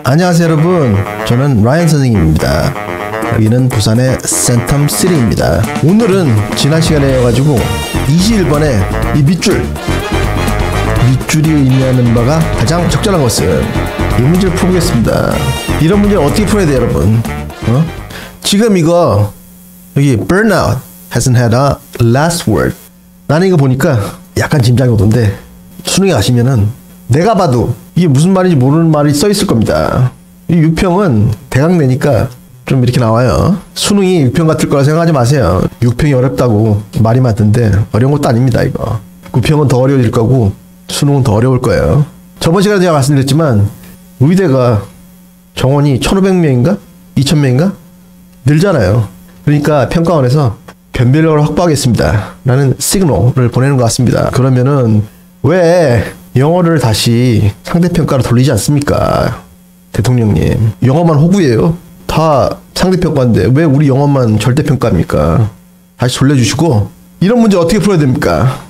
안녕하세요 여러분, 저는 라이언 선생님입니다. 여기는 부산의 센텀시리입니다. 오늘은 지난 시간에 해가지고 21번의 이 밑줄이 의미하는 바가 가장 적절한 것은 이 문제를 풀어보겠습니다. 이런 문제를 어떻게 풀어야 돼요 여러분? 지금 이거 여기 burnout hasn't had a last word. 나는 이거 보니까 약간 짐작이 오던데 수능에 가시면은 내가 봐도 이게 무슨 말인지 모르는 말이 써 있을 겁니다. 이 유평은 대강 내니까 좀 이렇게 나와요. 수능이 유평 같을 거라 생각하지 마세요. 유평이 어렵다고 말이 많던데 어려운 것도 아닙니다. 이거 구평은 더 어려워질 거고 수능은 더 어려울 거예요. 저번 시간에 제가 말씀드렸지만 의대가 정원이 1500명인가? 2000명인가? 늘잖아요. 그러니까 평가원에서 변별력을 확보하겠습니다 라는 시그널을 보내는 것 같습니다. 그러면은 왜 영어를 다시 상대평가로 돌리지 않습니까? 대통령님, 영어만 호구예요. 다 상대평가인데 왜 우리 영어만 절대평가입니까? 다시 돌려주시고 이런 문제 어떻게 풀어야 됩니까?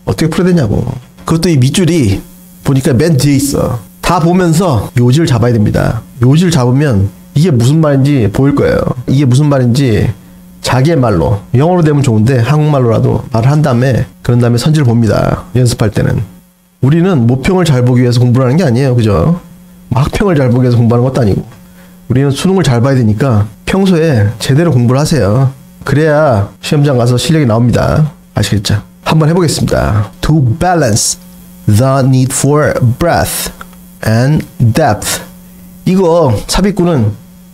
어떻게 풀어야 되냐고. 그것도 이 밑줄이 보니까 맨 뒤에 있어. 다 보면서 요지를 잡아야 됩니다. 요지를 잡으면 이게 무슨 말인지 보일 거예요. 이게 무슨 말인지 자기의 말로, 영어로 되면 좋은데 한국말로라도 말을 한 다음에 그런 다음에 선지를 봅니다. 연습할 때는. 우리는 모평을 잘 보기 위해서 공부를 하는 게 아니에요. 그죠? 학평을 잘 보기 위해서 공부하는 것도 아니고 우리는 수능을 잘 봐야 되니까 평소에 제대로 공부를 하세요. 그래야 시험장 가서 실력이 나옵니다. 아시겠죠? 한번 해보겠습니다. To balance the need for breadth and depth. 이거 삽입구는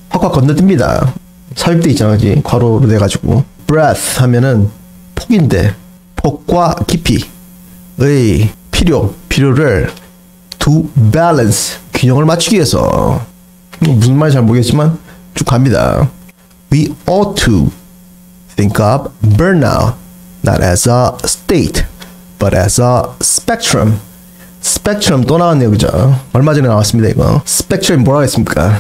확확 건너뜁니다. 삽입돼 있잖아, 그지? 괄호로 돼가지고. breadth 하면은 폭인데, 폭과 깊이의 필요를 to balance, 균형을 맞추기 위해서. 무슨 말인지 잘 모르겠지만 쭉 갑니다. We ought to think of burnout not as a state, but as a spectrum. 스펙트럼 또 나왔네요, 그죠? 얼마 전에 나왔습니다, 이거. 스펙트럼이 뭐라고 했습니까?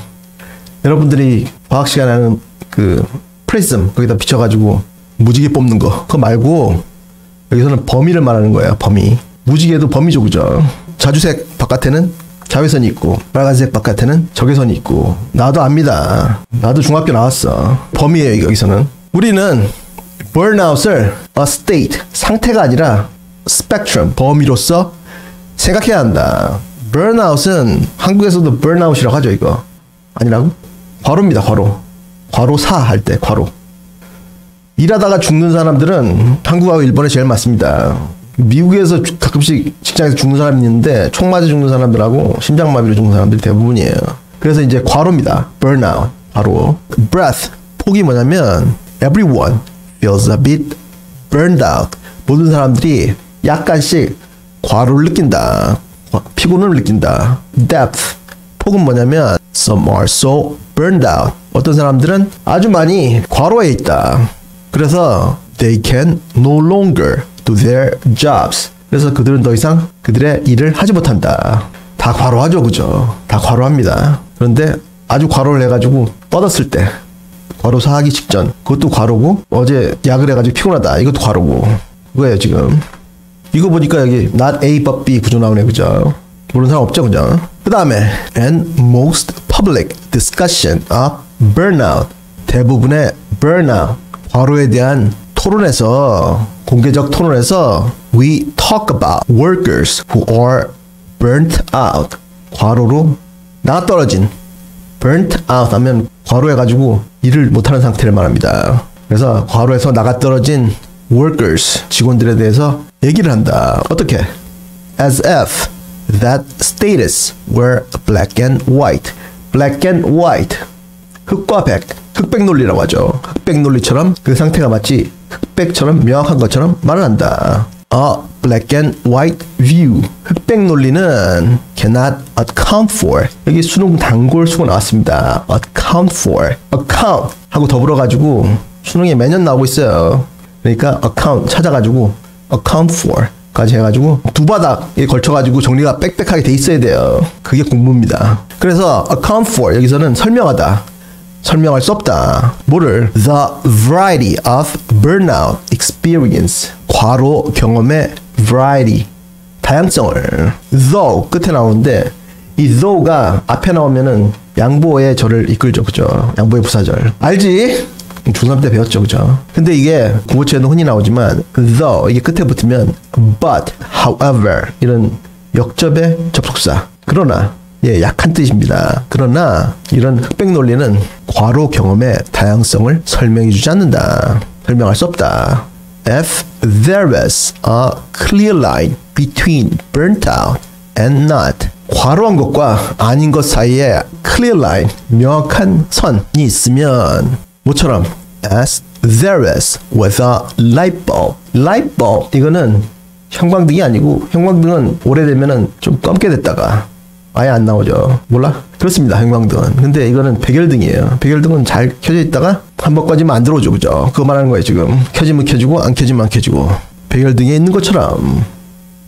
여러분들이 과학 시간에 하는 그 프리즘 거기다 비춰가지고 무지개 뽑는 거 그거 말고 여기서는 범위를 말하는 거예요. 범위. 무지개도 범위죠, 그죠? 자주색 바깥에는 자외선이 있고 빨간색 바깥에는 적외선이 있고 나도 압니다. 나도 중학교 나왔어. 범위예요, 여기서는. 우리는 burnout을 a state, 상태가 아니라 spectrum, 범위로서 생각해야 한다. burnout은 한국에서도 burnout이라고 하죠, 이거. 아니라고? 괄호입니다, 괄호. 괄호4 할 때, 괄호. 일하다가 죽는 사람들은 한국하고 일본에 제일 많습니다. 미국에서 가끔씩 직장에서 죽는 사람이 있는데 총 맞아 죽는 사람들하고 심장마비로 죽는 사람들이 대부분이에요. 그래서 이제 괄호입니다. burnout, 괄호. breath, 폭이 뭐냐면 everyone feels a bit burned out. 모든 사람들이 약간씩 과로를 느낀다. 피곤을 느낀다. depth, 폭은 뭐냐면 some are so burned out. 어떤 사람들은 아주 많이 과로해 있다. 그래서 they can no longer do their jobs. 그래서 그들은 더 이상 그들의 일을 하지 못한다. 다 과로하죠, 그죠? 다 과로합니다. 그런데 아주 과로를 해가지고 뻗었을 때 과로사 하기 직전 그것도 과로고 어제 약을 해가지고 피곤하다 이것도 과로고 그거예요 지금. 이거 보니까 여기 not A but B 구조 나오네, 그죠? 모르는 사람 없죠, 그죠? 그 다음에 and most public discussion of burnout. 대부분의 burnout, 과로에 대한 토론에서, 공개적 토론에서 we talk about workers who are burnt out. 과로로 나가떨어진. burnt out 하면 과로해가지고 일을 못하는 상태를 말합니다. 그래서 과로해서 나가떨어진 workers, 직원들에 대해서 얘기를 한다. 어떻게? As if that status were black and white. black and white. 흑과 백. 흑백 논리라고 하죠. 흑백 논리처럼 그 상태가 마치 흑백처럼 명확한 것처럼 말을 한다. A black and white view. 흑백 논리는 cannot account for. 여기 수능 단골 수가 나왔습니다. account for. account 하고 더불어가지고 수능에 매년 나오고 있어요. 그러니까 account 찾아가지고 account for 까지 해가지고 두 바닥에 걸쳐가지고 정리가 빽빽하게 돼 있어야 돼요. 그게 공부입니다. 그래서 account for 여기서는 설명하다. 설명할 수 없다. 뭐를? The variety of burnout experience. 과로 경험의 variety. 다양성을. though 끝에 나오는데 이 though가 앞에 나오면은 양보의 절을 이끌죠. 그죠? 양보의 부사절. 알지? 중3 때 배웠죠. 그죠? 근데 이게 국어책에도 흔히 나오지만 though 이게 끝에 붙으면 but, however 이런 역접의 접속사. 그러나 약한 뜻입니다. 그러나 이런 흑백 논리는 과로 경험의 다양성을 설명해주지 않는다. 설명할 수 없다. If there is a clear line between burnt out and not 과로한 것과 아닌 것 사이에 clear line, 명확한 선이 있으면 뭐처럼 as there is with a light bulb. light bulb 이거는 형광등이 아니고 형광등은 오래되면은 좀 검게 됐다가 아예 안 나오죠. 몰라? 그렇습니다. 형광등은. 근데 이거는 백열등이에요. 백열등은 잘 켜져 있다가 한 번 꺼지면 안 들어오죠. 그죠? 그거 말하는 거예요. 지금 켜지면 켜지고 안 켜지면 안 켜지고 백열등에 있는 것처럼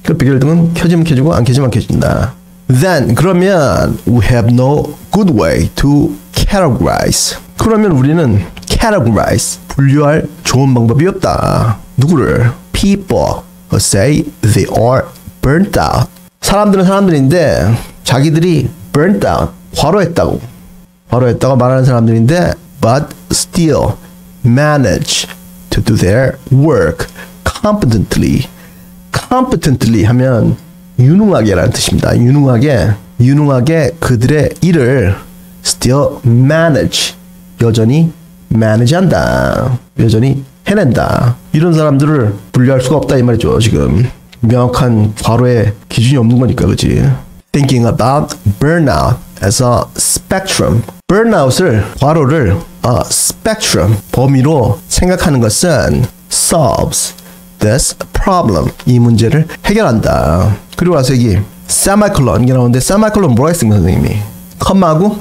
그 백열등은 켜지면 켜지고 안 켜지면 안 켜진다. Then 그러면 we have no good way to categorize. 그러면 우리는 categorize 분류할 좋은 방법이 없다. 누구를? People who say they are burnt out. 사람들은 사람들인데 자기들이 burnt out, 과로했다고 말하는 사람들인데 but still manage to do their work competently. competently 하면 유능하게라는 뜻입니다. 유능하게 그들의 일을 still manage, 여전히 manage한다. 여전히 해낸다. 이런 사람들을 분류할 수가 없다 이 말이죠. 지금 명확한 과로의 기준이 없는 거니까. 그치? Thinking about burnout as a spectrum. burnout을, 과로를 a spectrum, 범위로 생각하는 것은 solves this problem, 이 문제를 해결한다. 그리고 와서 여기 semicolon 이게 나오는데 semicolon 뭐라 했습니까 선생님이? 컴마하고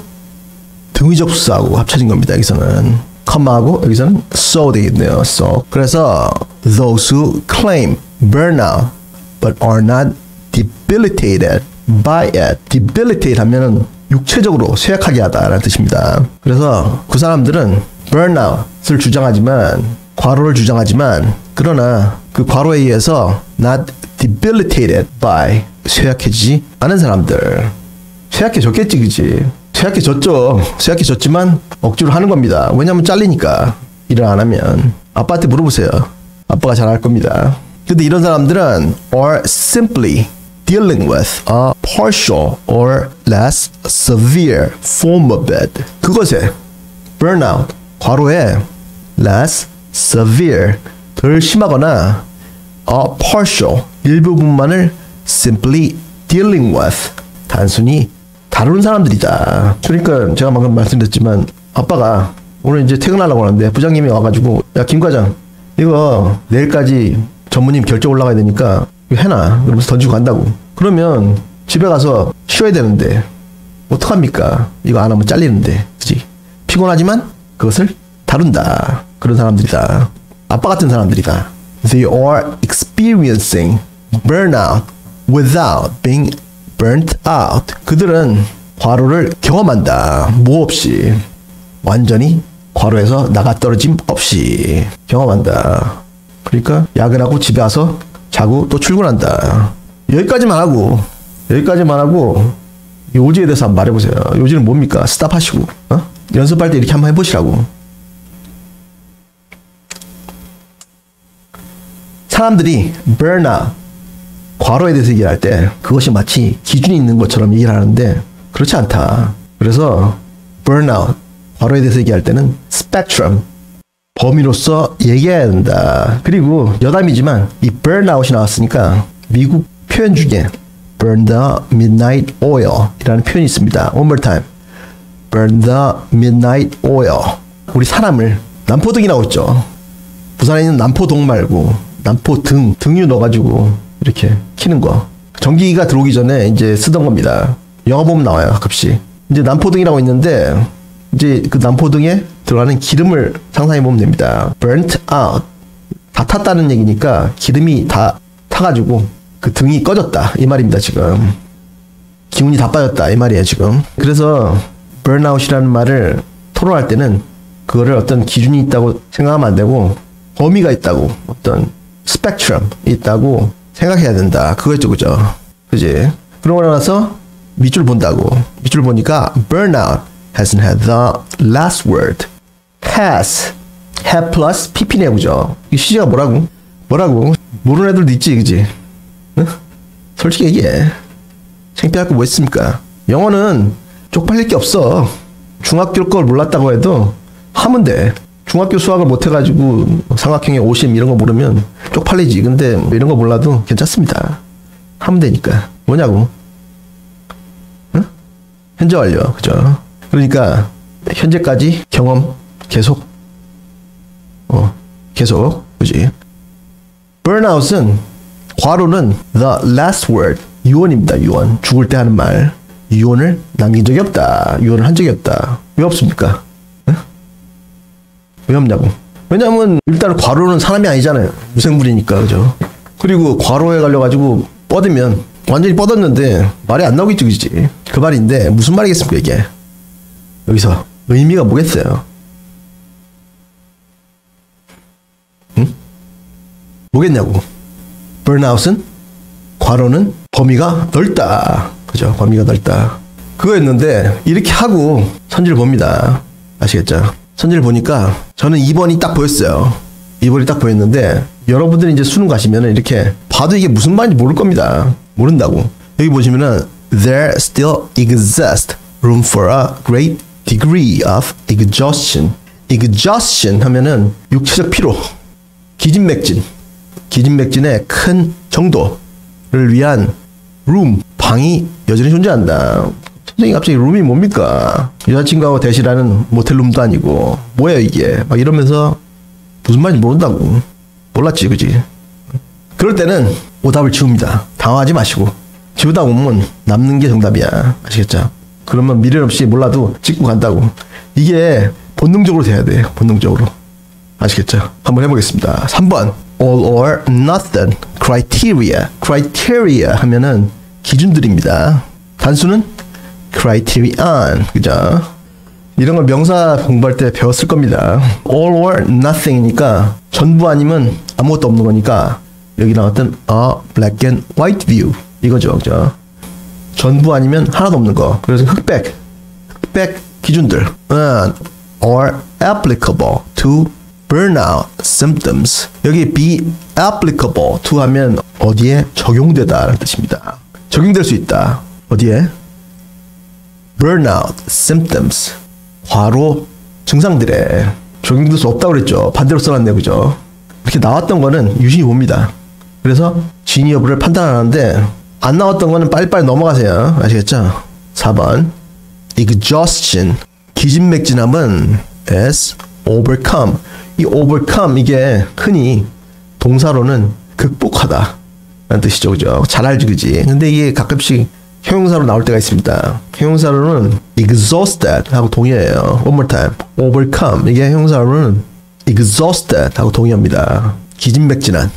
등위적 수사하고 합쳐진 겁니다. 여기서는 컴마하고 여기서는 so 되겠네요. so. 그래서 those who claim burnout but are not debilitated by it. debilitate 하면은 육체적으로 쇠약하게 하다라는 뜻입니다. 그래서 그 사람들은 burnout을 주장하지만, 과로를 주장하지만, 그러나 그 과로에 의해서 not debilitated by, 쇠약해지지 않은 사람들. 쇠약해졌겠지, 그치? 쇠약해졌죠. 쇠약해졌지만 억지로 하는 겁니다. 왜냐면 잘리니까. 일을 안 하면. 아빠한테 물어보세요. 아빠가 잘 알 겁니다. 근데 이런 사람들은 are simply dealing with a partial or less severe form of it. 그것에 burnout, 과로에 less severe, 덜 심하거나 a partial, 일부분만을 simply dealing with, 단순히 다루는 사람들이다. 그러니까 제가 방금 말씀드렸지만 아빠가 오늘 이제 퇴근하려고 하는데 부장님이 와가지고 야 김 과장 이거 내일까지 전무님 결제 올라가야 되니까 이거 해놔. 그러면서 던지고 간다고. 그러면 집에 가서 쉬어야 되는데 어떡합니까? 이거 안 하면 잘리는데. 그치? 피곤하지만 그것을 다룬다. 그런 사람들이다. 아빠 같은 사람들이다. They are experiencing burnout without being burnt out. 그들은 과로를 경험한다. 뭐 없이. 완전히 과로에서 나가 떨어짐 없이 경험한다. 그러니까 야근하고 집에 와서 자고 또 출근한다. 여기까지만 하고 요지에 대해서 한번 말해보세요. 요지는 뭡니까? 스탑하시고 연습할 때 이렇게 한번 해보시라고. 사람들이 burnout, 과로에 대해서 얘기할 때 그것이 마치 기준이 있는 것처럼 얘기를 하는데 그렇지 않다. 그래서 burnout, 과로에 대해서 얘기할 때는 spectrum, 범위로서 얘기해야 된다. 그리고 여담이지만 이 burnout이 나왔으니까 미국 표현 중에 burn the midnight oil 이라는 표현이 있습니다. One more time. burn the midnight oil. 우리 사람을 남포등이라고 했죠. 부산에 있는 남포동 말고 남포등, 등유 넣어가지고 이렇게 키는 거. 전기가 들어오기 전에 이제 쓰던 겁니다. 영화 보면 나와요, 가끔씩. 이제 남포등이라고 있는데 이제 그 남포등에 들어가는 기름을 상상해 보면 됩니다. burnt out. 다 탔다는 얘기니까 기름이 다 타가지고 그 등이 꺼졌다. 이 말입니다, 지금. 기운이 다 빠졌다. 이 말이에요, 지금. 그래서 burnout이라는 말을 토론할 때는 그거를 어떤 기준이 있다고 생각하면 안 되고 범위가 있다고, 어떤 스펙트럼이 있다고 생각해야 된다. 그거죠, 그죠? 그지? 그러고 나서 밑줄 본다고. 밑줄 보니까 burnout hasn't had the last word. has. have plus pp네 그죠? 이 시제가 뭐라고? 모르는 애들도 있지 그지? 응? 솔직히 얘기해. 창피할 거 뭐 있습니까? 영어는 쪽팔릴 게 없어. 중학교 걸 몰랐다고 해도 하면 돼. 중학교 수학을 못해가지고 삼각형의 오심 이런 거 모르면 쪽팔리지. 근데 이런 거 몰라도 괜찮습니다. 하면 되니까. 뭐냐고? 응? 현재 완료. 그죠? 그러니까 현재까지 경험 계속 계속 그지? burnout은 괄호는 the last word 유언입니다. 유언. 죽을 때 하는 말. 유언을 남긴 적이 없다. 유언을 한 적이 없다. 왜 없습니까? 응? 왜 없냐고. 왜냐면 일단 괄호는 사람이 아니잖아요. 무생물이니까 그죠? 그리고 괄호에 걸려가지고 뻗으면 완전히 뻗었는데 말이 안 나오겠지 그지? 그 말인데 무슨 말이겠습니까 이게? 여기서 의미가 뭐겠어요? 응? 뭐겠냐고. burnout은 괄호는 범위가 넓다. 그죠? 범위가 넓다. 그거였는데 이렇게 하고 선지를 봅니다. 아시겠죠? 선지를 보니까 저는 2번이 딱 보였어요. 2번이 딱 보였는데 여러분들이 이제 수능 가시면은 이렇게 봐도 이게 무슨 말인지 모를 겁니다. 모른다고. 여기 보시면은 there still exists room for a great degree of exhaustion. exhaustion 하면은 육체적 피로, 기진맥진의 큰 정도를 위한 room, 방이 여전히 존재한다. 선생님 갑자기 룸이 뭡니까? 여자친구하고 대시라는 모텔룸도 아니고 뭐야 이게? 막 이러면서 무슨 말인지 모른다고. 몰랐지 그지? 그럴 때는 오답을 지웁니다. 당황하지 마시고 지우다 보면 남는 게 정답이야. 아시겠죠? 그러면 미련 없이 몰라도 찍고 간다고. 이게 본능적으로 돼야 돼. 본능적으로. 아시겠죠? 한번 해보겠습니다. 3번 all or nothing criteria 하면은 기준들입니다. 단수는 criterion. 그죠? 이런 걸 명사 공부할 때 배웠을 겁니다. all or nothing이니까 전부 아니면 아무것도 없는 거니까 여기 나왔던 a black and white view 이거죠. 그죠? 전부 아니면 하나도 없는 거. 그래서 흑백 기준들 are applicable to burnout symptoms. 여기 be applicable to 하면 어디에 적용되다라는 뜻입니다. 적용될 수 있다. 어디에? burnout symptoms. 과로 증상들에 적용될 수 없다고 그랬죠. 반대로 써놨네. 그죠? 이렇게 나왔던 거는 유심히 봅니다. 그래서 진위 여부를 판단하는데 안 나왔던 거는 빨리빨리 넘어가세요. 아시겠죠? 4번 exhaustion. 기진맥진함은 is overcome. 이 overcome 이게 흔히 동사로는 극복하다 라는 뜻이죠. 그죠? 잘 알지 그지? 근데 이게 가끔씩 형용사로 나올 때가 있습니다. 형용사로는 exhausted 하고 동의해요. One more time. overcome. 이게 형용사로는 exhausted 하고 동의합니다. 기진맥진한.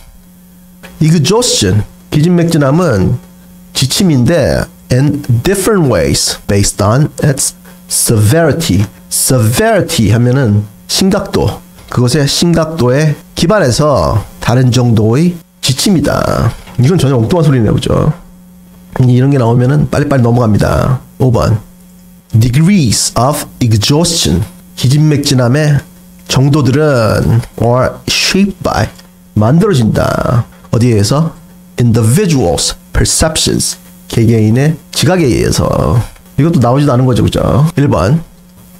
exhaustion. 기진맥진함은 지침인데 in different ways based on its severity. severity 하면은 심각도. 그것의 심각도에 기반해서 다른 정도의 지침이다. 이건 전혀 엉뚱한 소리네요. 그죠? 이런 게 나오면은 빨리빨리 넘어갑니다. 5번 degrees of exhaustion. 기진맥진함의 정도들은 are shaped by 만들어진다. 어디에서? individuals perceptions. 개개인의 지각에 의해서. 이것도 나오지도 않은 거죠. 그죠? 1번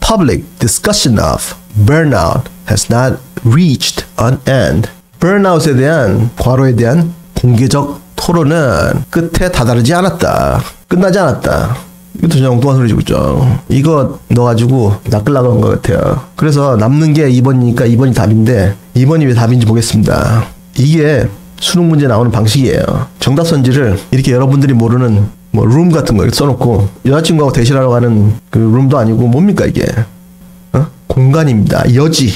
public discussion of burnout has not reached an end. burnout에 대한 과로에 대한 공개적 토론은 끝에 다다르지 않았다. 끝나지 않았다. 이것도 전혀 엉뚱한 소리죠. 그죠? 이거 넣어가지고 낚으려고 한 것 같아요. 그래서 남는 게 2번이니까 2번이 답인데 2번이 왜 답인지 보겠습니다. 이게 수능 문제 나오는 방식이에요. 정답 선지를 이렇게 여러분들이 모르는 뭐 룸 같은 거 이렇게 써놓고 여자친구하고 대시하러 가는 그 룸도 아니고 뭡니까 이게? 공간입니다. 여지.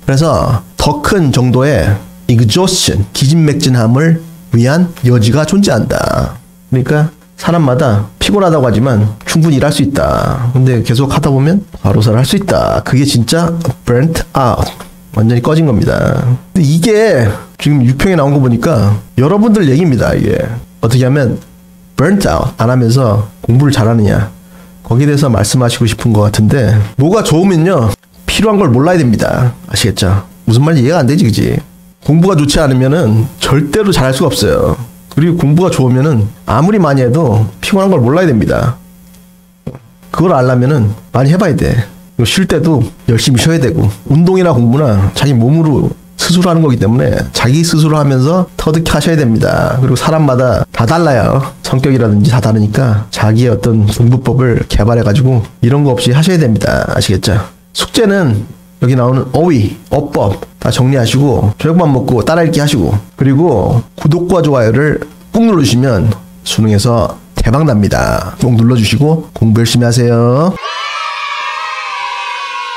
그래서 더 큰 정도의 exhaustion, 기진맥진함을 위한 여지가 존재한다. 그러니까 사람마다 피곤하다고 하지만 충분히 일할 수 있다. 근데 계속 하다 보면 과로사를 할 수 있다. 그게 진짜 burnt out. 완전히 꺼진 겁니다. 근데 이게 지금 6평에 나온 거 보니까 여러분들 얘기입니다. 이게 어떻게 하면 burnt out 안 하면서 공부를 잘하느냐, 거기에 대해서 말씀하시고 싶은 것 같은데, 뭐가 좋으면요 필요한 걸 몰라야 됩니다. 아시겠죠? 무슨 말인지 이해가 안 되지, 그지? 공부가 좋지 않으면은 절대로 잘할 수가 없어요. 그리고 공부가 좋으면은 아무리 많이 해도 피곤한 걸 몰라야 됩니다. 그걸 알려면은 많이 해봐야 돼. 쉴 때도 열심히 쉬어야 되고, 운동이나 공부나 자기 몸으로 스스로 하는 거기 때문에 자기 스스로 하면서 터득히 하셔야 됩니다. 그리고 사람마다 다 달라요. 성격이라든지 다 다르니까 자기의 어떤 공부법을 개발해가지고 이런 거 없이 하셔야 됩니다. 아시겠죠? 숙제는 여기 나오는 어휘, 어법 다 정리하시고 저녁밥 먹고 따라읽기 하시고, 그리고 구독과 좋아요를 꾹 눌러주시면 수능에서 대박 납니다. 꼭 눌러주시고 공부 열심히 하세요.